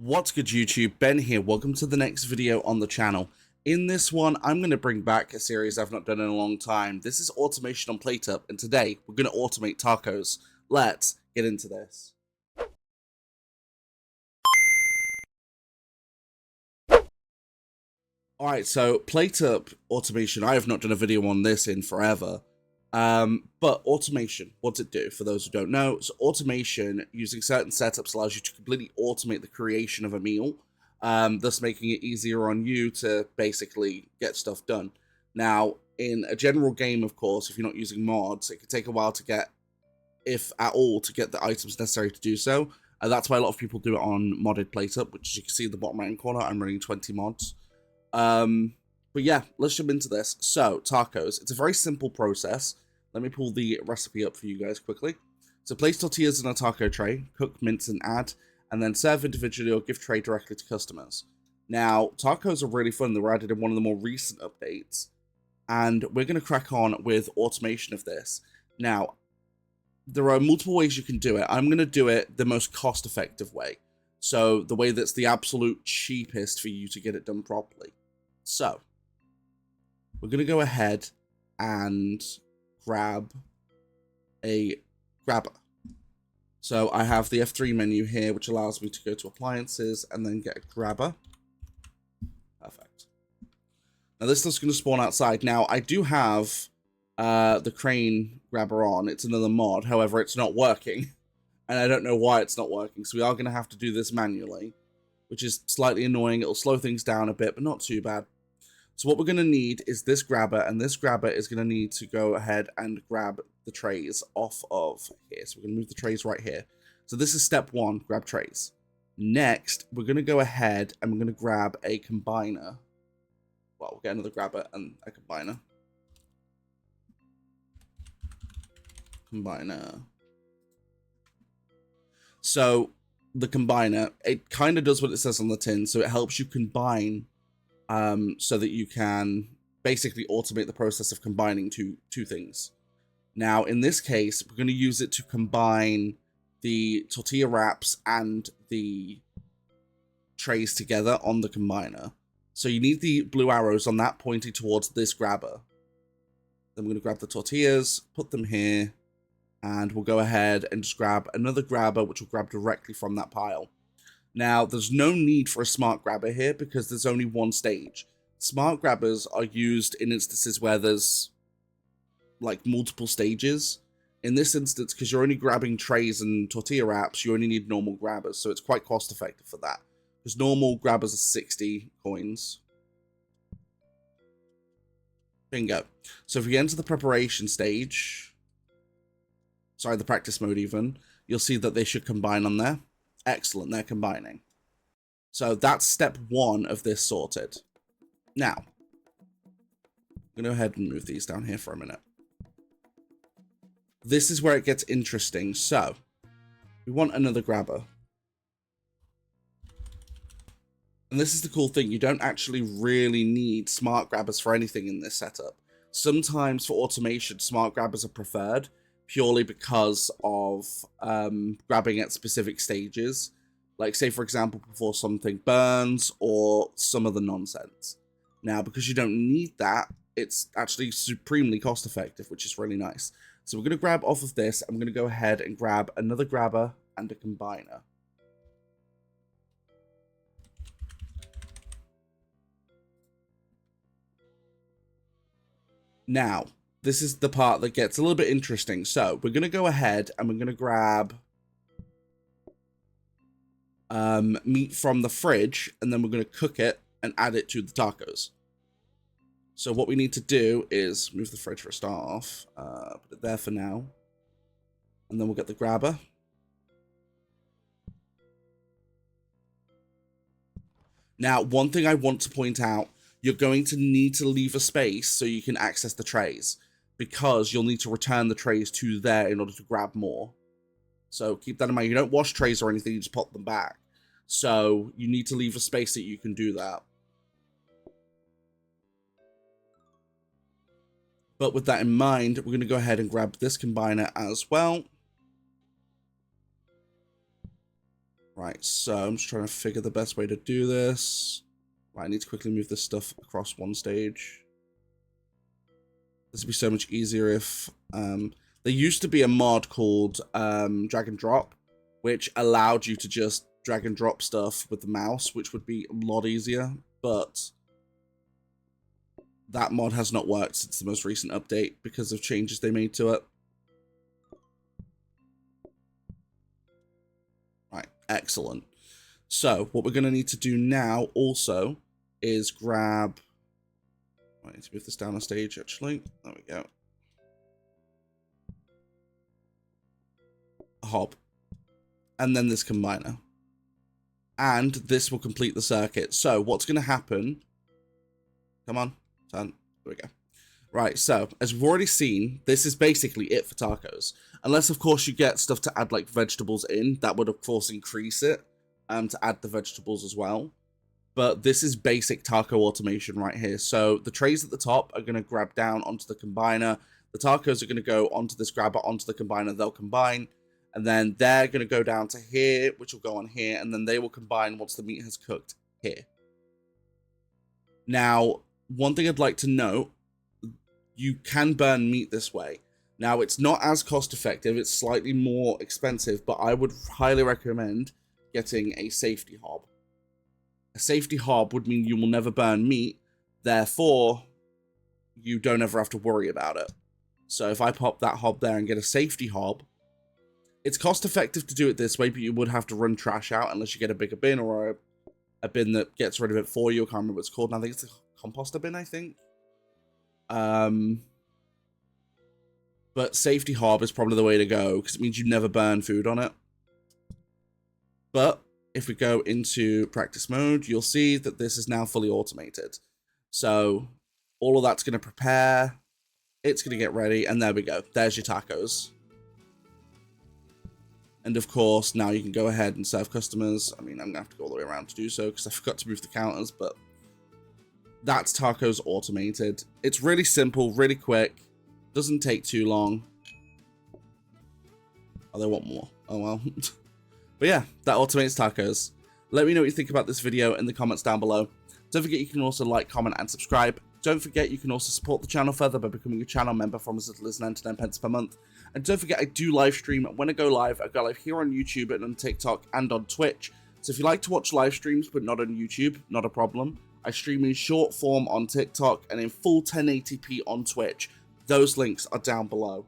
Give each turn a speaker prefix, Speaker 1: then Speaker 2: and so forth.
Speaker 1: What's good, YouTube? Ben here. Welcome to the next video on the channel. In this one, I'm going to bring back a series I've not done in a long time. This is automation on PlateUP, and today we're going to automate tacos. Let's get into this. Alright, so PlateUP automation, I have not done a video on this in forever. But automation, what's it do? For those who don't know, so automation using certain setups allows you to completely automate the creation of a meal, thus making it easier on you to basically get stuff done. Now, in a general game, of course, if you're not using mods, it could take a while to get, if at all, to get the items necessary to do so. And that's why a lot of people do it on modded PlateUP, which as you can see in the bottom right hand corner, I'm running 20 mods. But yeah, let's jump into this. So, tacos. It's a very simple process. Let me pull the recipe up for you guys quickly. So, place tortillas in a taco tray, cook, mince, and add, and then serve individually or give tray directly to customers. Now, tacos are really fun. They were added in one of the more recent updates, and we're going to crack on with automation of this. Now, there are multiple ways you can do it. I'm going to do it the most cost-effective way. So, the way that's the absolute cheapest for you to get it done properly. So, we're going to go ahead and grab a grabber. So I have the F3 menu here, which allows me to go to appliances and then get a grabber. Perfect. Now this stuff's going to spawn outside. Now I do have the crane grabber on. It's another mod. However, it's not working. And I don't know why it's not working. So we are going to have to do this manually, which is slightly annoying. It'll slow things down a bit, but not too bad. So what we're going to need is this grabber, and this grabber is going to need to go ahead and grab the trays off of here. So we're going to move the trays right here. So this is step one, grab trays. Next, we're going to go ahead and we're going to grab a combiner. Well, we'll get another grabber and a combiner. So the combiner, it kind of does what it says on the tin. So it helps you combine so that you can basically automate the process of combining two things. Now, in this case, we're going to use it to combine the tortilla wraps and the trays together on the combiner. So you need the blue arrows on that pointing towards this grabber. Then we're going to grab the tortillas, put them here, and we'll go ahead and just grab another grabber, which will grab directly from that pile. Now, there's no need for a smart grabber here because there's only one stage. Smart grabbers are used in instances where there's like multiple stages. In this instance, because you're only grabbing trays and tortilla wraps, you only need normal grabbers. So it's quite cost effective for that. Because normal grabbers are 60 coins. Bingo. So if we enter the preparation stage, sorry, the practice mode even, you'll see that they should combine on there. Excellent, they're combining. So that's step one of this sorted. Now, I'm going to go ahead and move these down here for a minute. This is where it gets interesting. So, we want another grabber. And this is the cool thing. You don't actually really need smart grabbers for anything in this setup. Sometimes for automation, smart grabbers are preferred, purely because of grabbing at specific stages. Like, say, for example, before something burns or some other nonsense. Now, because you don't need that, it's actually supremely cost-effective, which is really nice. So we're going to grab off of this, and we're going to go ahead and grab another grabber and a combiner. Now, this is the part that gets a little bit interesting. So we're going to go ahead and we're going to grab meat from the fridge, and then we're going to cook it and add it to the tacos. So what we need to do is move the fridge for a start off, put it there for now, and then we'll get the grabber. Now, one thing I want to point out, you're going to need to leave a space so you can access the trays, because you'll need to return the trays to there in order to grab more. So keep that in mind. You don't wash trays or anything, you just pop them back. So you need to leave a space that you can do that. But with that in mind, we're going to go ahead and grab this combiner as well. Right, so I'm just trying to figure the best way to do this. Right, I need to quickly move this stuff across one stage. This would be so much easier if... there used to be a mod called drag and drop, which allowed you to just drag and drop stuff with the mouse, which would be a lot easier, but that mod has not worked since the most recent update because of changes they made to it. Right, excellent. So what we're going to need to do now also is grab... I need to move this down a stage, actually. There we go. A hob. And then this combiner. And this will complete the circuit. So what's going to happen... Come on. Turn. There we go. Right, so, as we've already seen, this is basically it for tacos. Unless, of course, you get stuff to add, like, vegetables in. That would, of course, increase it to add the vegetables as well. But this is basic taco automation right here. So the trays at the top are going to grab down onto the combiner. The tacos are going to go onto this grabber, onto the combiner. They'll combine. And then they're going to go down to here, which will go on here. And then they will combine once the meat has cooked here. Now, one thing I'd like to note, you can burn meat this way. Now, it's not as cost effective. It's slightly more expensive. But I would highly recommend getting a safety hob. A safety hob would mean you will never burn meat, therefore, you don't ever have to worry about it. So if I pop that hob there and get a safety hob, it's cost effective to do it this way, but you would have to run trash out unless you get a bigger bin or a bin that gets rid of it for you. I can't remember what it's called. I think it's a composter bin, I think. But safety hob is probably the way to go because it means you never burn food on it. But if we go into practice mode, you'll see that this is now fully automated. So all of that's going to prepare, it's going to get ready, and there we go. There's your tacos. And of course, now you can go ahead and serve customers. I mean, I'm going to have to go all the way around to do so because I forgot to move the counters, but that's tacos automated. It's really simple, really quick, doesn't take too long. Oh, they want more. Oh, well. But yeah, that automates tacos. Let me know what you think about this video in the comments down below. Don't forget you can also like, comment, and subscribe. Don't forget you can also support the channel further by becoming a channel member from as little as 99 pence per month. And don't forget I do live stream when I go live. I go live here on YouTube and on TikTok and on Twitch. So if you like to watch live streams but not on YouTube, not a problem. I stream in short form on TikTok and in full 1080p on Twitch. Those links are down below.